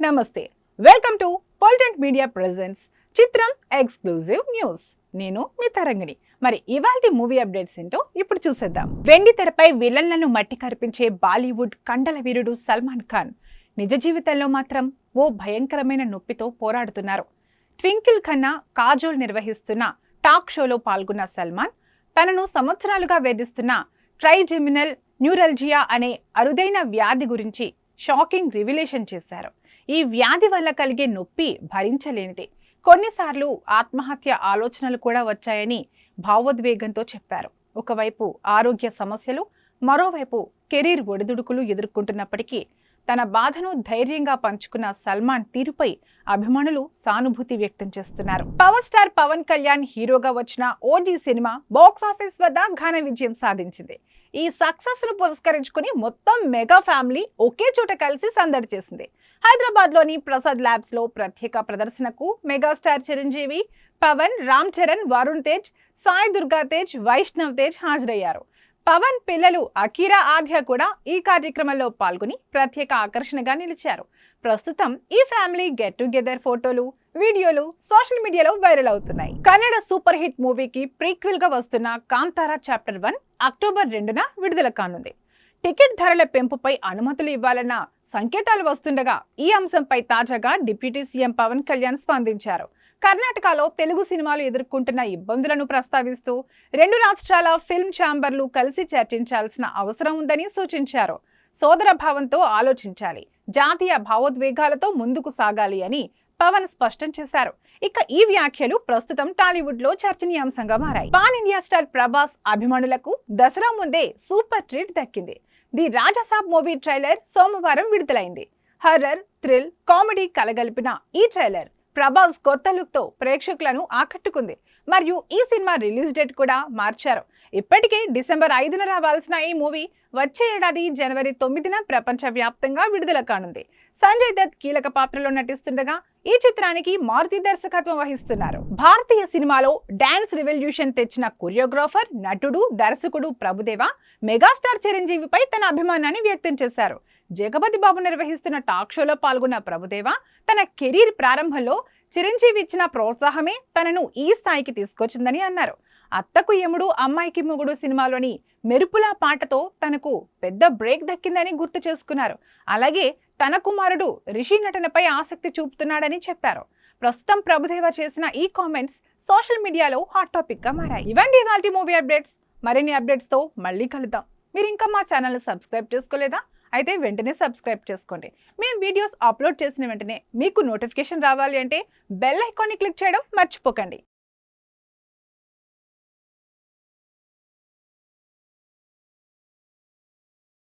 నమస్తే, welcome to పొలిటెంట్ media presents చిత్రం exclusive news. నేను మీ తరంగిణి. మరి ఇవాల్టి మూవీ అప్డేట్స్ ఏంటో ఇప్పుడు చూసేద్దాం. వెండి తెరపై విలన్లను మట్టి కరిపించే బాలీవుడ్ కండల వీరుడు సల్మాన్ ఖాన్ నిజ జీవితంలో మాత్రం ఓ భయంకరమైన నొప్పితో పోరాడుతున్నారు. ట్వింకిల్ ఖన్నా కాజోల్ నిర్వహిస్తున్న టాక్ షోలో పాల్గొన్న సల్మాన్ తనను సంవత్సరాలుగా వేధిస్తున్న ట్రైజెమినల్ న్యూరల్జియా అనే అరుదైన వ్యాధి గురించి షాకింగ్ రివిలేషన్ చేశారు. ఈ వ్యాధి వల్ల కలిగే నొప్పి భరించలేనిది. కొన్నిసార్లు ఆత్మహత్య ఆలోచనలు కూడా వచ్చాయని భావోద్వేగంతో చెప్పారు. ఒకవైపు ఆరోగ్య సమస్యలు, మరోవైపు కెరీర్ ఒడిదుడుకులు ఎదుర్కొంటున్నప్పటికీ తన బాధను ధైర్యంగా పంచుకున్న సల్మాన్ తీరుపై అభిమానులు సానుభూతి వ్యక్తం చేస్తున్నారు. పవర్ స్టార్ పవన్ కళ్యాణ్ హీరోగా వచ్చిన ఓజీ సినిమా బాక్స్ ఆఫీస్ వద్ద ఘన విజయం సాధించింది. ఈ సక్సెస్ ను పురస్కరించుకుని మొత్తం మెగా ఫ్యామిలీ ఒకే చోట కలిసి సందడి చేసింది. హైదరాబాద్ లోని ప్రసాద్ ల్యాబ్స్ లో ప్రత్యేక ప్రదర్శనకు మెగాస్టార్ చిరంజీవి, పవన్, రామ్ చరణ్, వరుణ్ తేజ్, సాయి దుర్గా తేజ్, వైష్ణవ్ తేజ్ హాజరయ్యారు. పవన్ పిల్లలు అకీరా, ఆద్య కూడా ఈ కార్యక్రమంలో పాల్గొని ప్రత్యేక ఆకర్షణగా నిలిచారు. ప్రస్తుతం ఈ ఫ్యామిలీ గెట్ టుగెదర్ ఫోటోలు, వీడియోలు సోషల్ మీడియాలో వైరల్ అవుతున్నాయి. కన్నడ సూపర్ హిట్ మూవీకి ప్రీక్వెల్ గా వస్తున్న కాంతారా చాప్టర్ 1 అక్టోబర్ 2న విడుదల కానుంది. టికెట్ ధరల పెంపుపై అనుమతులు ఇవ్వాలన్న సంకేతాలు వస్తుండగా ఈ అంశంపై తాజాగా డిప్యూటీ సీఎం పవన్ కళ్యాణ్ స్పందించారు. కర్ణాటకలో తెలుగు సినిమాలు ఎదుర్కొంటున్న ఇబ్బందులను ప్రస్తావిస్తూ 2 రాష్ట్రాల ఫిల్మ్ ఛాంబర్లు కలిసి చర్చించాల్సిన అవసరం ఉందని సూచించారు. సోదర భావంతో ఆలోచించాలి, జాతీయ భావోద్వేగాలతో ముందుకు సాగాలి అని పవన్ స్పష్టం చేశారు. ఇక ఈ వ్యాఖ్యలు ప్రస్తుతం టాలీవుడ్ లో చర్చనీయాంశంగా మారాయి. పాన్ ఇండియా స్టార్ ప్రభాస్ అభిమానులకు దసరా ముందే సూపర్ ట్రీట్ దక్కింది. ది రాజాసాబ్ మూవీ ట్రైలర్ సోమవారం విడుదలైంది. హర్రర్, థ్రిల్, కామెడీ కలగలిపిన ఈ ట్రైలర్ ప్రభాస్ కొత్త లుక్ తో ప్రేక్షకులను ఆకట్టుకుంది. మరియు ఈ సినిమా రిలీజ్ డేట్ కూడా మార్చారు. ఇప్పటికే డిసెంబర్ 5న రావాల్సిన ఈ మూవీ వచ్చే ఏడాది జనవరి 9న ప్రపంచ వ్యాప్తంగా విడుదల కానుంది. సంజయ్ దత్ కీలక పాత్రలో నటిస్తుండగా ఈ చిత్రానికి మారుతి దర్శకత్వం వహిస్తున్నారు. భారతీయ సినిమాలో డాన్స్ రెవల్యూషన్ తెచ్చిన కొరియోగ్రాఫర్, నటుడు, దర్శకుడు ప్రభుదేవ మెగాస్టార్ చిరంజీవిపై తన అభిమానాన్ని వ్యక్తం చేశారు. జగపతి బాబు నిర్వహిస్తున్న టాక్ షోలో పాల్గొన్న ప్రభుదేవ తన కెరీర్ ప్రారంభంలో చిరంజీవి ఇచ్చిన ప్రోత్సాహమే తనను ఈ స్థాయికి తీసుకొచ్చిందని అన్నారు. అత్తకు యముడు, అమ్మాయికి మొగుడు సినిమాలోని మెరుపులా పాటతో తనకు పెద్ద బ్రేక్ దక్కిందని గుర్తు చేసుకున్నారు. అలాగే తన కుమారుడు రిషి నటనపై ఆసక్తి చూపుతున్నాడని చెప్పారు. ప్రస్తుతం ప్రభుదేవ చేసిన ఈ కామెంట్స్ సోషల్ మీడియాలో హాట్ టాపిక్ గా మారాయి. ఇవండి ఇవాల్టి మూవీ అప్డేట్స్. మరిన్ని అప్డేట్స్ తో మళ్ళీ కలుద్దాం. మీరు ఇంకా మా ఛానల్ సబ్స్క్రైబ్ చేసుకోలేదా? అయితే వెంటనే సబ్స్క్రైబ్ చేసుకోండి. మేము వీడియోస్ అప్లోడ్ చేసిన వెంటనే మీకు నోటిఫికేషన్ రావాలి అంటే బెల్ ఐకాన్ని క్లిక్ చేయడం మర్చిపోకండి.